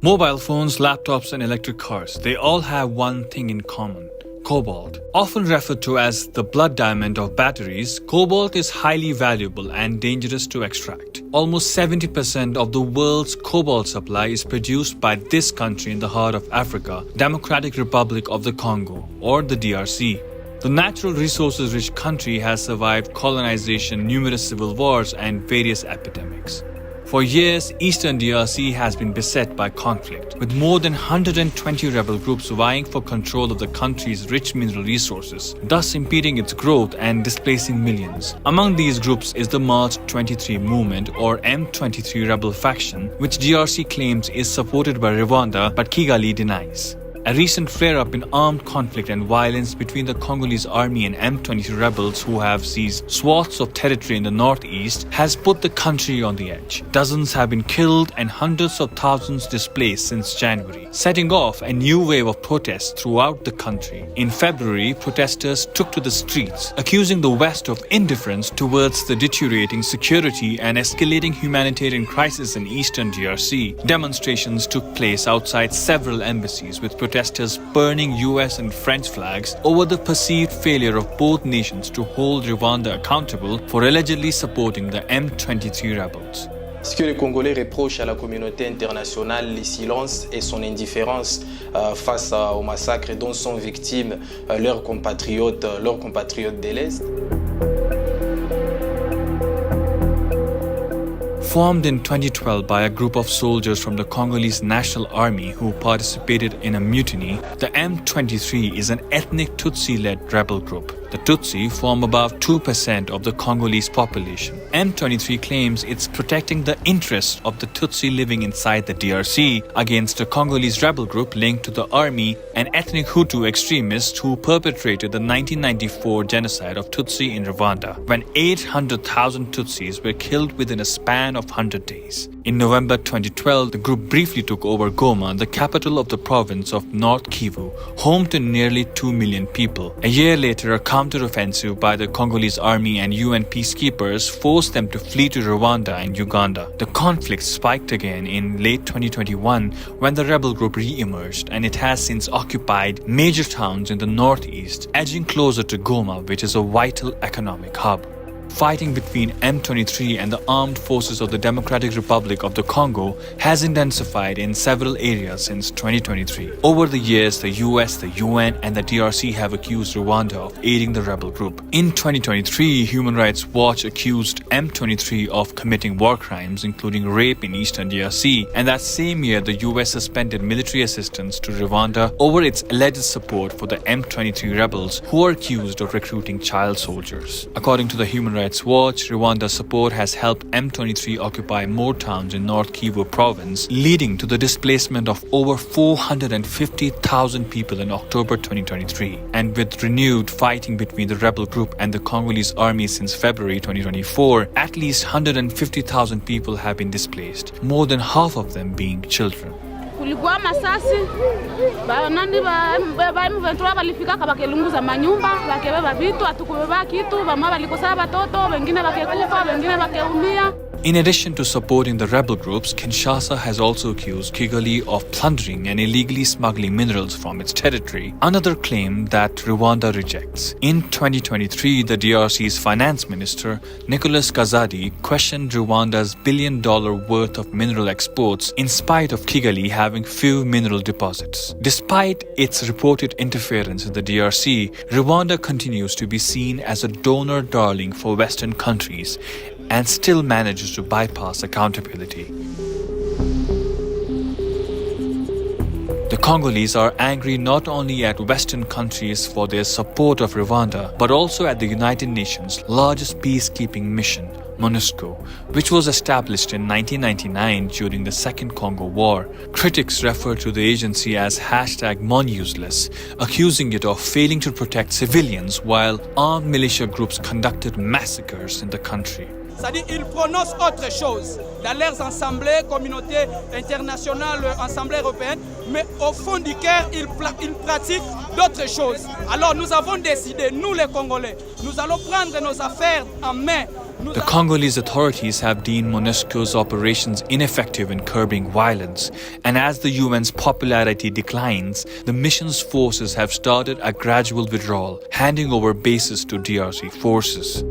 Mobile phones, laptops, and electric cars, they all have one thing in common: cobalt. Often referred to as the blood diamond of batteries, cobalt is highly valuable and dangerous to extract. Almost 70% of the world's cobalt supply is produced by this country in the heart of Africa, Democratic Republic of the Congo, or the DRC. The natural resources-rich country has survived colonization, numerous civil wars, and various epidemics. For years, Eastern DRC has been beset by conflict, with more than 120 rebel groups vying for control of the country's rich mineral resources, thus impeding its growth and displacing millions. Among these groups is the M23 movement, or M23 rebel faction, which DRC claims is supported by Rwanda but Kigali denies. A recent flare-up in armed conflict and violence between the Congolese army and M23 rebels who have seized swaths of territory in the northeast has put the country on the edge. Dozens have been killed and hundreds of thousands displaced since January, setting off a new wave of protests throughout the country. In February, protesters took to the streets, accusing the West of indifference towards the deteriorating security and escalating humanitarian crisis in eastern DRC. Demonstrations took place outside several embassies, with protesters burning US and French flags over the perceived failure of both nations to hold Rwanda accountable for allegedly supporting the M23 rebels. Ce que les Congolais reprochent à la communauté internationale, le silence et son indifférence face au massacre dont sont victimes leurs compatriotes de l'Est. Formed in 2012 by a group of soldiers from the Congolese National Army who participated in a mutiny, the M23 is an ethnic Tutsi-led rebel group. The Tutsi form about 2% of the Congolese population. M23 claims it's protecting the interests of the Tutsi living inside the DRC against a Congolese rebel group linked to the army and ethnic Hutu extremists who perpetrated the 1994 genocide of Tutsi in Rwanda, when 800,000 Tutsis were killed within a span of 100 days. In November 2012, the group briefly took over Goma, the capital of the province of North Kivu, home to nearly 2 million people. A year later, a counter-offensive by the Congolese army and UN peacekeepers forced them to flee to Rwanda and Uganda. The conflict spiked again in late 2021 when the rebel group re-emerged, and it has since occupied major towns in the northeast, edging closer to Goma, which is a vital economic hub. Fighting between M23 and the armed forces of the Democratic Republic of the Congo has intensified in several areas since 2023. Over the years, the US, the UN, and the DRC have accused Rwanda of aiding the rebel group. In 2023, Human Rights Watch accused M23 of committing war crimes, including rape in eastern DRC, and that same year, the US suspended military assistance to Rwanda over its alleged support for the M23 rebels who are accused of recruiting child soldiers. According to the Human Rights Watch, Rwanda's support has helped M23 occupy more towns in North Kivu province, leading to the displacement of over 450,000 people in October 2023. And with renewed fighting between the rebel group and the Congolese army since February 2024, at least 150,000 people have been displaced, more than half of them being children. Kulikuwa masasi nandi ba M23 balifika bakelunguza manyumba bakebeba vitu atukubeba kitu bamwa balikosa batoto wengine bakekufa wengine bakeumia. In addition to supporting the rebel groups, Kinshasa has also accused Kigali of plundering and illegally smuggling minerals from its territory, another claim that Rwanda rejects. In 2023, the DRC's finance minister, Nicolas Kazadi, questioned Rwanda's billion-dollar worth of mineral exports in spite of Kigali having few mineral deposits. Despite its reported interference in the DRC, Rwanda continues to be seen as a donor darling for Western countries and still manages to bypass accountability. The Congolese are angry not only at Western countries for their support of Rwanda, but also at the United Nations' largest peacekeeping mission, MONUSCO, which was established in 1999 during the Second Congo War. Critics refer to the agency as #MONUseless, accusing it of failing to protect civilians while armed militia groups conducted massacres in the country. C'est-à-dire qu'ils prononcent autre chose dans leurs assemblées, communautés internationales, assemblées européennes, mais au fond du cœur, ils pratiquent d'autres choses. Alors nous avons décidé, nous les Congolais, nous allons prendre nos affaires en main The Congolese authorities have deemed MONUSCO's operations ineffective in curbing violence, and as the UN's popularity declines, the mission's forces have started a gradual withdrawal, handing over bases to DRC forces.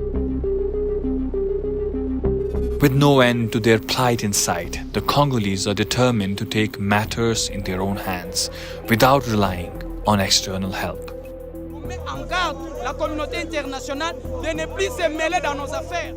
With no end to their plight in sight, the Congolese are determined to take matters in their own hands, without relying on external help. On met en garde la communauté internationale de ne plus se mêler dans nos affaires.